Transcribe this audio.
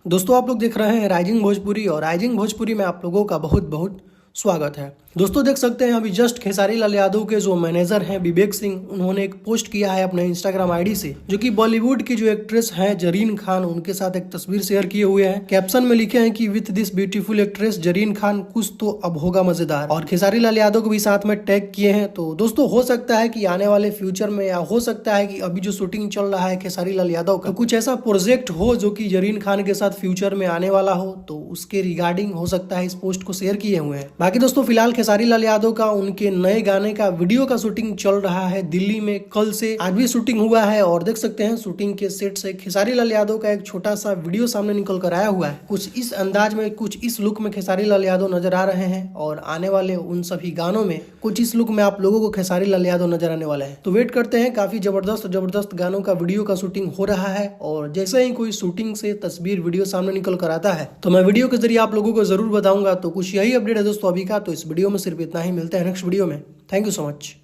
दोस्तों आप लोग देख रहे हैं राइजिंग भोजपुरी और राइजिंग भोजपुरी में आप लोगों का बहुत बहुत स्वागत है। दोस्तों देख सकते हैं अभी जस्ट खेसारी लाल यादव के जो मैनेजर हैं विवेक सिंह, उन्होंने एक पोस्ट किया है अपने इंस्टाग्राम आईडी से, जो कि बॉलीवुड की जो एक्ट्रेस हैं जरीन खान, उनके साथ एक तस्वीर शेयर किए हुए हैं। कैप्शन में लिखे हैं कि with this beautiful actress Zareen Khan कुछ तो अब होगा मजेदार, और खेसारी लाल यादव को भी साथ में टैग किए हैं। तो दोस्तों हो सकता है कि आने वाले फ्यूचर में, या हो सकता है कि अभी जो शूटिंग चल रहा है खेसारी लाल यादव का, तो कुछ ऐसा प्रोजेक्ट हो जो कि जरीन खान के साथ फ्यूचर में आने वाला हो, तो उसके रिगार्डिंग हो सकता है इस पोस्ट को शेयर किए हुए हैं। बाकी दोस्तों फिलहाल खेसारी लाल यादव का उनके नए गाने का वीडियो का शूटिंग चल रहा है दिल्ली में। कल से आज भी शूटिंग हुआ है और देख सकते हैं शूटिंग के सेट से खेसारी लाल यादव का एक छोटा सा वीडियो सामने निकल कर आया हुआ है। कुछ इस अंदाज में, कुछ इस लुक में खेसारी लाल यादव नजर आ रहे हैं, और आने वाले उन सभी गानों में कुछ इस लुक में आप लोगों को खेसारी लाल यादव नजर आने वाला है। तो वेट करते हैं, काफी जबरदस्त गानों का वीडियो का शूटिंग हो रहा है, और जैसे ही कोई शूटिंग से तस्वीर वीडियो सामने निकल कर आता है तो मैं वीडियो के जरिए आप लोगों को जरूर बताऊंगा। तो कुछ यही अपडेट है दोस्तों अभी का। तो इस वीडियो में सिर्फ इतना ही, मिलते हैं नेक्स्ट वीडियो में। Thank you so much.